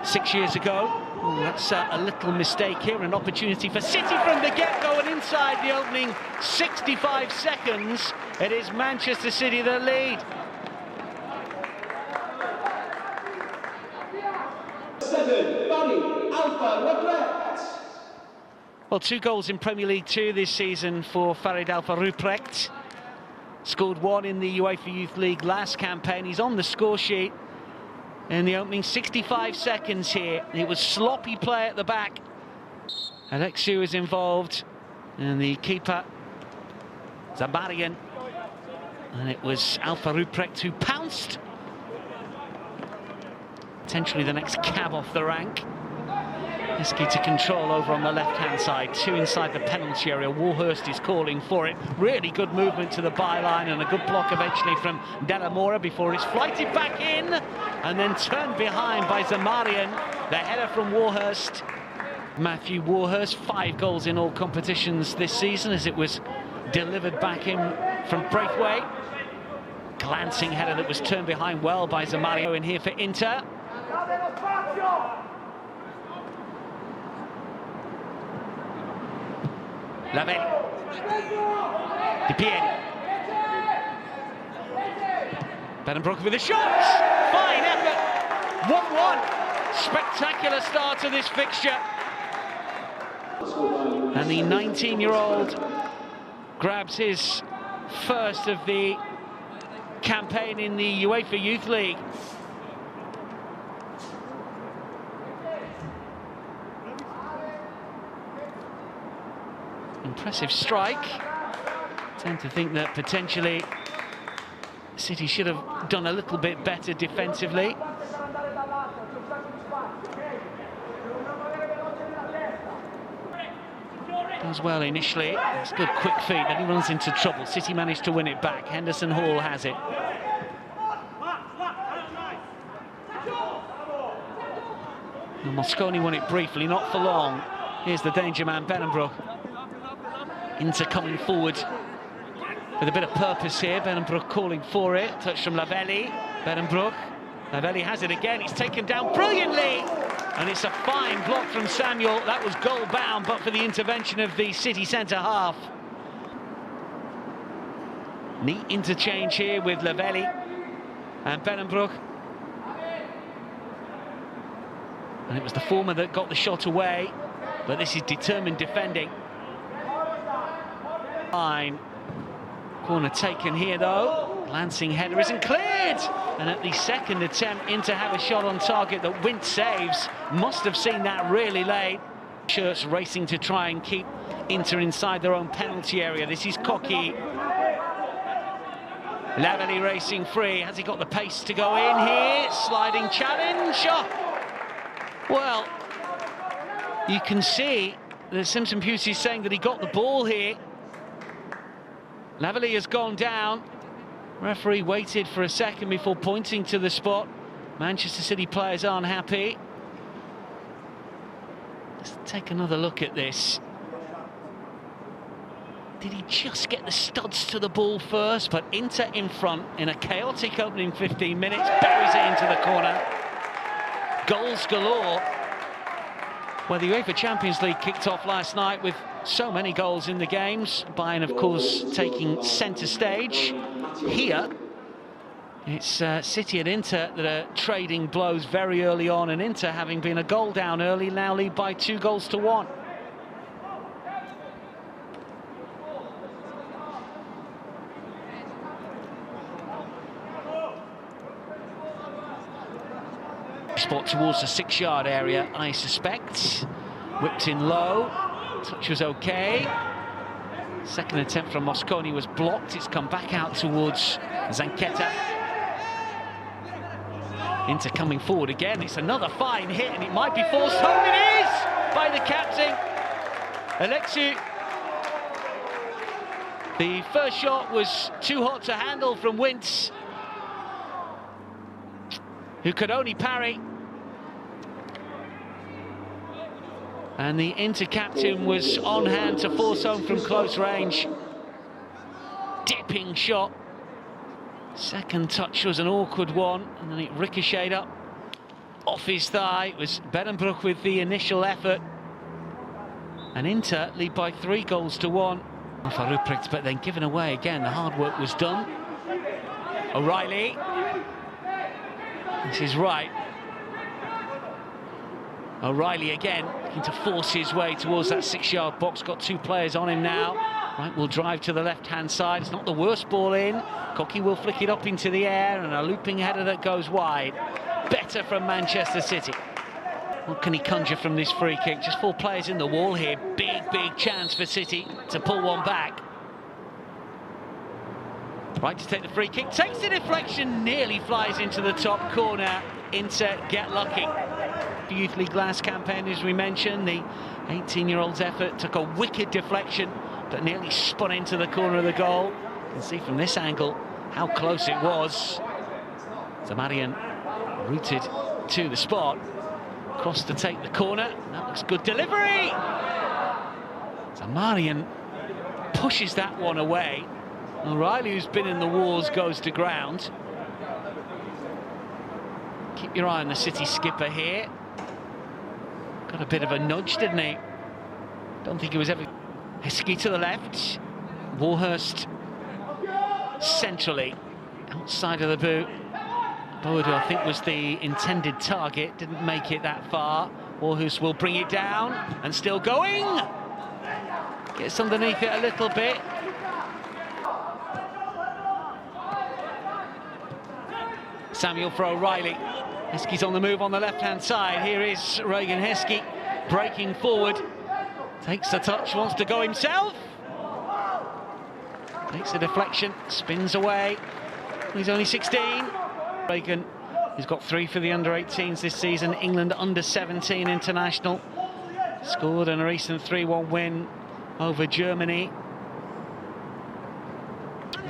6 years ago. Ooh, that's a little mistake here, an opportunity for City from the get-go, and inside the opening 65 seconds, it is Manchester City that lead. Well, 2 goals in Premier League 2 this season for Farid Alpha Ruprecht. Scored 1 in the UEFA Youth League last campaign. He's on the score sheet in the opening 65 seconds here. It was sloppy play at the back. Alexiou is involved, and the keeper, Zabarian. And it was Alpha Ruprecht who pounced. Potentially the next cab off the rank. Risky to control over on the left-hand side, 2 inside the penalty area. Warhurst is calling for it. Really good movement to the byline and a good block eventually from Della Mora before it's flighted back in and then turned behind by Zamarian. The header from Warhurst. Matthew Warhurst, 5 goals in all competitions this season as it was delivered back in from Braithwaite. Glancing header that was turned behind well by Zamarian in here for Inter. Lavelli, Di Pieri, Bedenbroek with a shot, fine effort, 1-1, spectacular start to this fixture. And the 19-year-old grabs his first of the campaign in the UEFA Youth League. Impressive strike. Tend to think that potentially City should have done a little bit better defensively. Does well initially. It's good quick feet, then he runs into trouble. City managed to win it back. Henderson Hall has it. And Mosconi won it briefly, not for long. Here's the danger man, Bedenbroek. Inter coming forward with a bit of purpose here. Bedenbroek calling for it. Touch from Lavelli. Bedenbroek. Lavelli has it again. It's taken down brilliantly. And it's a fine block from Samuel. That was goal bound, but for the intervention of the City centre half. Neat interchange here with Lavelli and Bedenbroek. And it was the former that got the shot away, but this is determined defending. Fine. Corner taken here though. Glancing header isn't cleared. And at the second attempt, Inter have a shot on target that Wint saves. Must have seen that really late. Shirts racing to try and keep Inter inside their own penalty area. This is Cocky. Lavelli racing free. Has he got the pace to go in here? Sliding challenge. Oh. Well, you can see that Simpson Pusey is saying that he got the ball here. Lavelli has gone down. Referee waited for a second before pointing to the spot. Manchester City players aren't happy. Let's take another look at this. Did he just get the studs to the ball first? But Inter in front in a chaotic opening 15 minutes, buries it into the corner. Goals galore. Well, the UEFA Champions League kicked off last night with so many goals in the games. Bayern, of course, taking centre stage. Here, it's City and Inter that are trading blows very early on, and Inter, having been a goal down early, now lead by 2-1. Spot towards the 6-yard area, I suspect. Whipped in low. Touch was okay. Second attempt from Mosconi was blocked. It's come back out towards Zanchetta. Inter coming forward again. It's another fine hit, and it might be forced home. It is by the captain, Alexiou. The first shot was too hot to handle from Wintz, who could only parry. And the Inter captain was on hand to force home from close range. Dipping shot. Second touch was an awkward one, and then it ricocheted up off his thigh. It was Berenbroek with the initial effort. And Inter lead by 3-1. For Ruprecht, but then given away again. The hard work was done. O'Reilly. This is right. O'Reilly again, looking to force his way towards that 6-yard box. Got 2 players on him now. Right, will drive to the left-hand side. It's not the worst ball in. Cocky will flick it up into the air, and a looping header that goes wide. Better from Manchester City. What can he conjure from this free kick? Just 4 players in the wall here. Big chance for City to pull one back. Right to take the free kick. Takes the deflection, nearly flies into the top corner. Inter get lucky. The Youth League last campaign, as we mentioned, the 18-year-old's effort took a wicked deflection, but nearly spun into the corner of the goal. You can see from this angle how close it was. Zamarian rooted to the spot. Cross to take the corner. That looks good delivery. Zamarian pushes that one away. O'Reilly, who's been in the walls, goes to ground. Keep your eye on the City skipper here. Got a bit of a nudge, didn't he? Don't think he was ever... Heskey to the left. Warhurst centrally, outside of the boot. Boadu, I think, was the intended target. Didn't make it that far. Warhurst will bring it down, and still going. Gets underneath it a little bit. Samuel for O'Reilly. Heskey's on the move on the left-hand side. Here is Regan Heskey breaking forward. Takes the touch, wants to go himself. Takes a deflection, spins away. He's only 16. Regan, who's got 3 for the under-18s this season. England under-17 international. Scored in a recent 3-1 win over Germany.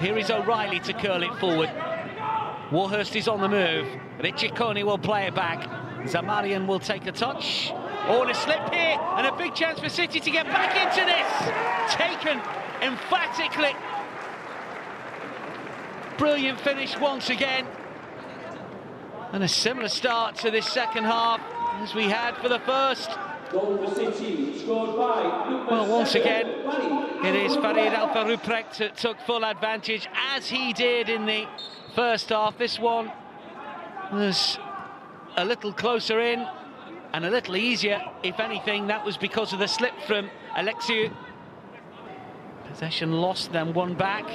Here is O'Reilly to curl it forward. Warhurst is on the move. Riccicconi will play it back. Zamarian will take a touch. Oh, and a slip here, and a big chance for City to get back into this. Taken emphatically. Brilliant finish once again. And a similar start to this second half as we had for the first. Goal for City, scored by... Well, once again, it is Farid Alpha Ruprecht that took full advantage, as he did in the first half. This one was a little closer in and a little easier, if anything. That was because of the slip from Alexiou. Possession lost, then won back.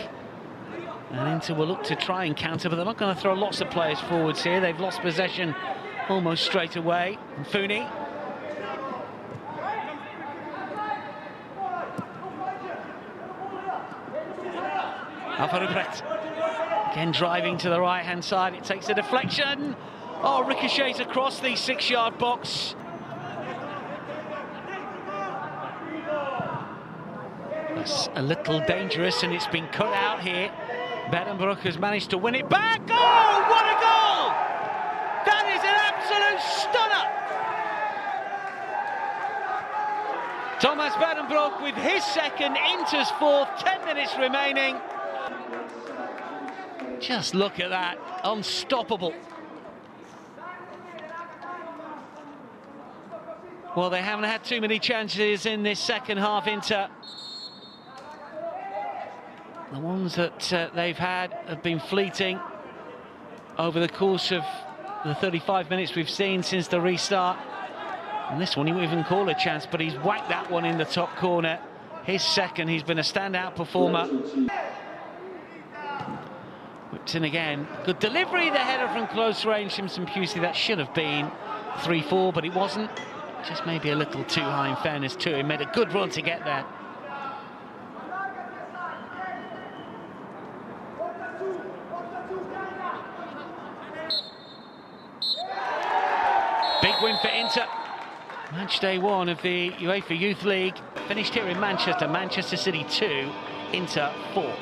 And Inter will look to try and counter, but they're not going to throw lots of players forwards here. They've lost possession almost straight away. And Founi. Alpha Ruprecht. Again driving to the right-hand side. It takes a deflection. Oh, ricochets across the 6-yard box. That's a little dangerous, and it's been cut out here. Berenbroek has managed to win it back. Oh, what a goal! That is an absolute stunner! Thomas Berenbroek with his second, Inter's fourth, 10 minutes remaining. Just look at that, unstoppable. Well, they haven't had too many chances in this second half, Inter. The ones that they've had have been fleeting over the course of the 35 minutes we've seen since the restart. And this one, he wouldn't even call a chance, but he's whacked that one in the top corner. His second, he's been a standout performer. Whipped in again. Good delivery, the header from close range. Simpson Pusey, that should have been 3-4, but it wasn't. Just maybe a little too high in fairness to him. Made a good run to get there. Big win for Inter. Match day 1 of the UEFA Youth League. Finished here in Manchester. Manchester City 2, Inter 4.